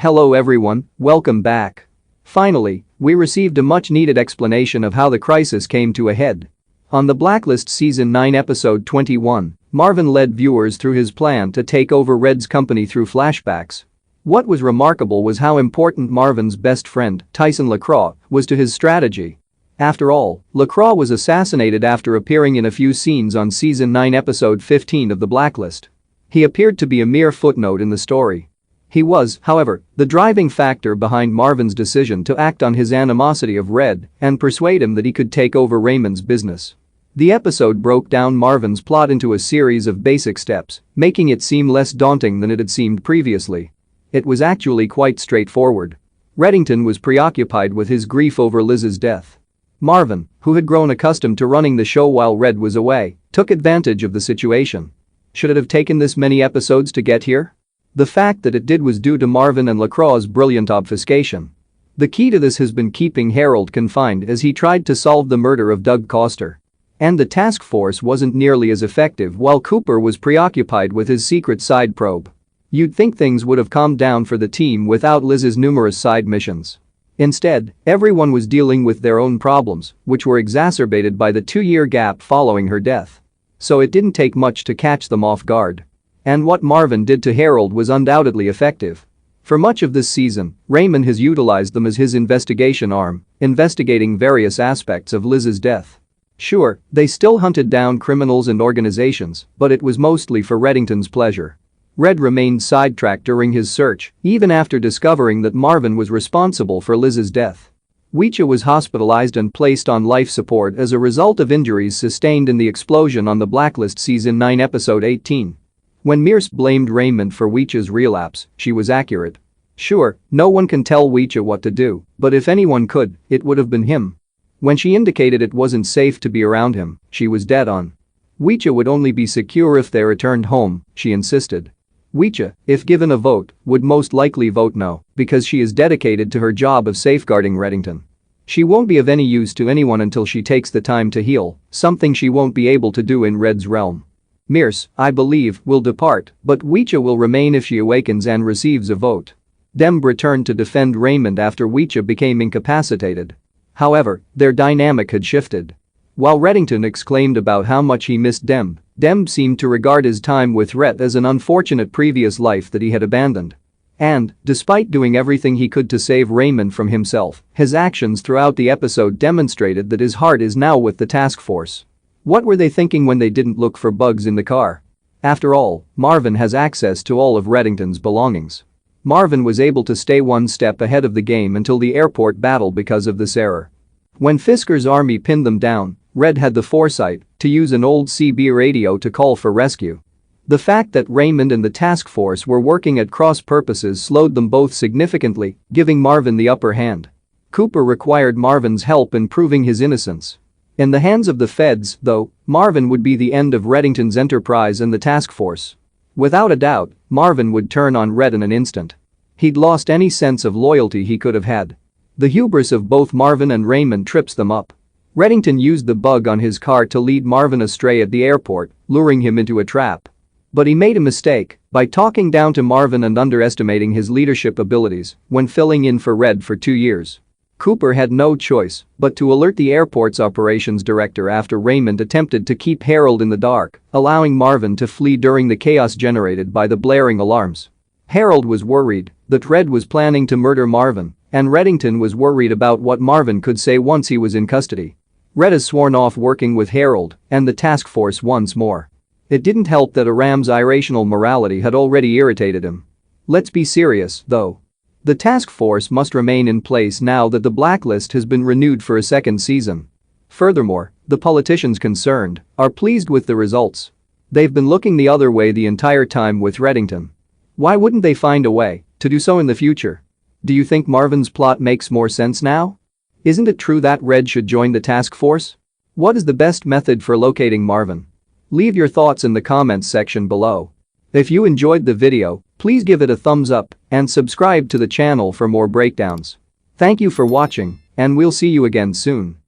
Hello everyone, welcome back. Finally, we received a much-needed explanation of how the crisis came to a head. On The Blacklist Season 9 Episode 21, Marvin led viewers through his plan to take over Red's company through flashbacks. What was remarkable was how important Marvin's best friend, Tyson LaCroix, was to his strategy. After all, LaCroix was assassinated after appearing in a few scenes on Season 9 Episode 15 of The Blacklist. He appeared to be a mere footnote in the story. He was, however, the driving factor behind Marvin's decision to act on his animosity of Red and persuade him that he could take over Raymond's business. The episode broke down Marvin's plot into a series of basic steps, making it seem less daunting than it had seemed previously. It was actually quite straightforward. Reddington was preoccupied with his grief over Liz's death. Marvin, who had grown accustomed to running the show while Red was away, took advantage of the situation. Should it have taken this many episodes to get here? The fact that it did was due to Marvin and LaCroix's brilliant obfuscation. The key to this has been keeping Harold confined as he tried to solve the murder of Doug Coster. And the task force wasn't nearly as effective while Cooper was preoccupied with his secret side probe. You'd think things would have calmed down for the team without Liz's numerous side missions. Instead, everyone was dealing with their own problems, which were exacerbated by the 2-year gap following her death. So it didn't take much to catch them off guard. And what Marvin did to Harold was undoubtedly effective. For much of this season, Raymond has utilized them as his investigation arm, investigating various aspects of Liz's death. Sure, they still hunted down criminals and organizations, but it was mostly for Reddington's pleasure. Red remained sidetracked during his search, even after discovering that Marvin was responsible for Liz's death. Weecha was hospitalized and placed on life support as a result of injuries sustained in the explosion on The Blacklist Season 9 Episode 18. When Mears blamed Raymond for Weecha's relapse, she was accurate. Sure, no one can tell Weecha what to do, but if anyone could, it would have been him. When she indicated it wasn't safe to be around him, she was dead on. Weecha would only be secure if they returned home, she insisted. Weecha, if given a vote, would most likely vote no, because she is dedicated to her job of safeguarding Reddington. She won't be of any use to anyone until she takes the time to heal, something she won't be able to do in Red's realm. Mears, I believe, will depart, but Weecha will remain if she awakens and receives a vote. Demb returned to defend Raymond after Weecha became incapacitated. However, their dynamic had shifted. While Reddington exclaimed about how much he missed Demb seemed to regard his time with Red as an unfortunate previous life that he had abandoned. And, despite doing everything he could to save Raymond from himself, his actions throughout the episode demonstrated that his heart is now with the task force. What were they thinking when they didn't look for bugs in the car? After all, Marvin has access to all of Reddington's belongings. Marvin was able to stay one step ahead of the game until the airport battle because of this error. When Fisker's army pinned them down, Red had the foresight to use an old CB radio to call for rescue. The fact that Raymond and the task force were working at cross purposes slowed them both significantly, giving Marvin the upper hand. Cooper required Marvin's help in proving his innocence. In the hands of the feds, though, Marvin would be the end of Reddington's enterprise and the task force. Without a doubt, Marvin would turn on Red in an instant. He'd lost any sense of loyalty he could have had. The hubris of both Marvin and Raymond trips them up. Reddington used the bug on his car to lead Marvin astray at the airport, luring him into a trap. But he made a mistake by talking down to Marvin and underestimating his leadership abilities when filling in for Red for 2 years. Cooper had no choice but to alert the airport's operations director after Raymond attempted to keep Harold in the dark, allowing Marvin to flee during the chaos generated by the blaring alarms. Harold was worried that Red was planning to murder Marvin, and Reddington was worried about what Marvin could say once he was in custody. Red has sworn off working with Harold and the task force once more. It didn't help that Aram's irrational morality had already irritated him. Let's be serious, though. The task force must remain in place now that the Blacklist has been renewed for a second season. Furthermore, the politicians concerned are pleased with the results. They've been looking the other way the entire time with Reddington. Why wouldn't they find a way to do so in the future? Do you think Marvin's plot makes more sense now? Isn't it true that Red should join the task force? What is the best method for locating Marvin? Leave your thoughts in the comments section below. If you enjoyed the video, please give it a thumbs up and subscribe to the channel for more breakdowns. Thank you for watching, and we'll see you again soon.